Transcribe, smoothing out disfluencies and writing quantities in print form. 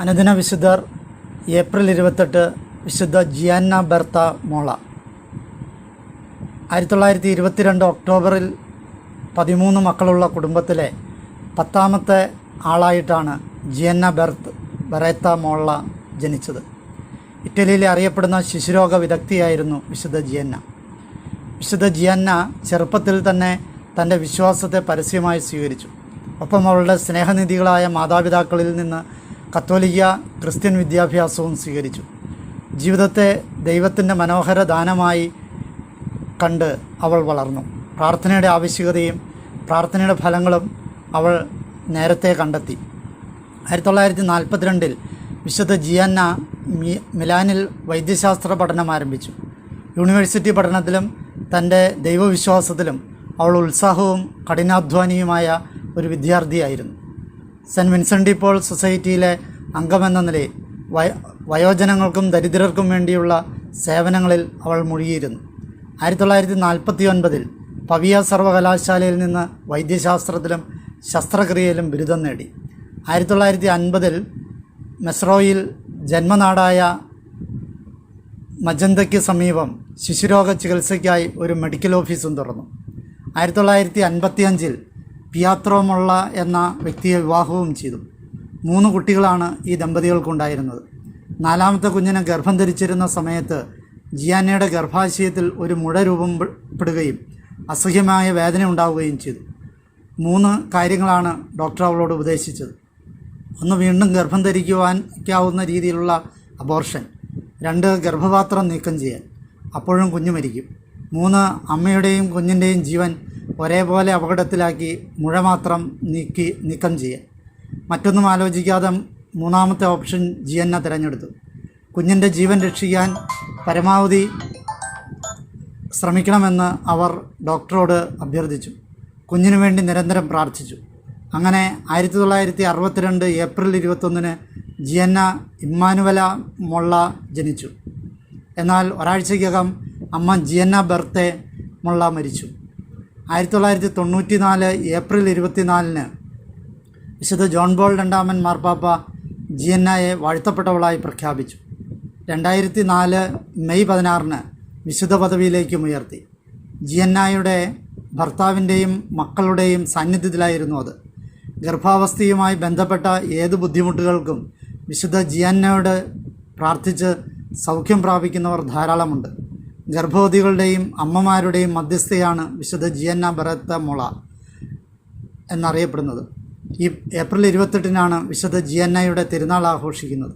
അനുദിന വിശുദ്ധർ ഏപ്രിൽ 28 വിശുദ്ധ ജിയാന്ന ബെർത്ത മോള. 1922 ഒക്ടോബറിൽ 13 മക്കളുള്ള കുടുംബത്തിലെ 10ാമത്തെ ആളായിട്ടാണ് ജിയാന്ന ബെറേത്ത മോള ജനിച്ചത്. ഇറ്റലിയിലെ അറിയപ്പെടുന്ന ശിശുരോഗ വിദഗ്ധയായിരുന്നു വിശുദ്ധ ജിയാന്ന. വിശുദ്ധ ജിയാന്ന ചെറുപ്പത്തിൽ തന്നെ തൻ്റെ വിശ്വാസത്തെ പരസ്യമായി സ്വീകരിച്ചു. ഒപ്പം അവളുടെ സ്നേഹനിധികളായ മാതാപിതാക്കളിൽ നിന്ന് കത്തോലിക്ക ക്രിസ്ത്യൻ വിദ്യാഭ്യാസവും സ്വീകരിച്ചു. ജീവിതത്തെ ദൈവത്തിൻ്റെ മനോഹര ദാനമായി കണ്ട് അവൾ വളർന്നു. പ്രാർത്ഥനയുടെ ആവശ്യകതയും പ്രാർത്ഥനയുടെ ഫലങ്ങളും അവൾ നേരത്തെ കണ്ടെത്തി. 1942 വിശുദ്ധ ജിയാന്ന മിലാനിൽ വൈദ്യശാസ്ത്ര പഠനം ആരംഭിച്ചു. യൂണിവേഴ്സിറ്റി പഠനത്തിലും തൻ്റെ ദൈവവിശ്വാസത്തിലും അവൾ ഉത്സാഹവും കഠിനാധ്വാനിയുമായ ഒരു വിദ്യാർത്ഥിയായിരുന്നു. സെൻറ്റ് വിൻസെൻ്റ് ഡി പോൾ സൊസൈറ്റിയിലെ അംഗമെന്ന നിലയിൽ വയോജനങ്ങൾക്കും ദരിദ്രർക്കും വേണ്ടിയുള്ള സേവനങ്ങളിൽ അവൾ മുഴുകിയിരുന്നു. 1949 പവിയ സർവകലാശാലയിൽ നിന്ന് വൈദ്യശാസ്ത്രത്തിലും ശസ്ത്രക്രിയയിലും ബിരുദം നേടി. 1950 മെസ്രോയിൽ ജന്മനാടായ മജന്തയ്ക്ക് സമീപം ശിശുരോഗ ചികിത്സയ്ക്കായി ഒരു മെഡിക്കൽ ഓഫീസും തുറന്നു. 1955 പിയാത്രോ മൊള്ള എന്ന വ്യക്തിയെ വിവാഹവും ചെയ്തു. 3 കുട്ടികളാണ് ഈ ദമ്പതികൾക്കുണ്ടായിരുന്നത്. 4ാമത്തെ കുഞ്ഞിനെ ഗർഭം ധരിച്ചിരുന്ന സമയത്ത് ജിയാന്നയുടെ ഗർഭാശയത്തിൽ ഒരു മുഴ രൂപപ്പെടുകയും അസഹ്യമായ വേദന ഉണ്ടാവുകയും ചെയ്തു. 3 കാര്യങ്ങളാണ് ഡോക്ടർ അവളോട് ഉപദേശിച്ചത്. 1, വീണ്ടും ഗർഭം ധരിക്കുവാനുള്ള രീതിയിലുള്ള അബോർഷൻ. 2, ഗർഭപാത്രം നീക്കം ചെയ്യാൻ, അപ്പോഴും കുഞ്ഞ് മരിക്കും. 3, അമ്മയുടെയും കുഞ്ഞിൻ്റെയും ജീവൻ ഒരേപോലെ അപകടത്തിലാക്കി മുഴ മാത്രം നീക്കം ചെയ്യാൻ. മറ്റൊന്നും ആലോചിക്കാതെ 3ാമത്തെ ഓപ്ഷൻ ജിയാന്ന തിരഞ്ഞെടുത്തു. കുഞ്ഞിൻ്റെ ജീവൻ രക്ഷിക്കാൻ പരമാവധി ശ്രമിക്കണമെന്ന് അവർ ഡോക്ടറോട് അഭ്യർത്ഥിച്ചു. കുഞ്ഞിനു വേണ്ടി നിരന്തരം പ്രാർത്ഥിച്ചു. അങ്ങനെ 1962 ഏപ്രിൽ 21 ജിയാന്ന ഇമ്മാനുവല മൊള്ള ജനിച്ചു. എന്നാൽ ഒരാഴ്ചയ്ക്കകം അമ്മ ജിയാന്ന ബെർത്തെ മൊള്ള മരിച്ചു. 1994 ഏപ്രിൽ 24 വിശുദ്ധ ജോൺ പോൾ II മാർപ്പാപ്പ ജിയാന്നയെ വാഴ്ത്തപ്പെട്ടവളായി പ്രഖ്യാപിച്ചു. 2004 മെയ് 16 വിശുദ്ധ പദവിയിലേക്കും ഉയർത്തി. ജിയാന്നയുടെ ഭർത്താവിൻ്റെയും മക്കളുടെയും സാന്നിധ്യത്തിലായിരുന്നു അത്. ഗർഭാവസ്ഥയുമായി ബന്ധപ്പെട്ട ഏത് ബുദ്ധിമുട്ടുകൾക്കും വിശുദ്ധ ജിയാന്നയോട് പ്രാർത്ഥിച്ച് സൗഖ്യം പ്രാപിക്കുന്നവർ ധാരാളമുണ്ട്. ഗർഭവതികളുടെയും അമ്മമാരുടെയും മധ്യസ്ഥയാണ് വിശുദ്ധ ജിയാന്ന ബെറേത്ത മോള എന്നറിയപ്പെടുന്നത്. ഈ ഏപ്രിൽ 28 വിശുദ്ധ ജിയാന്നയുടെ തിരുനാൾ ആഘോഷിക്കുന്നത്.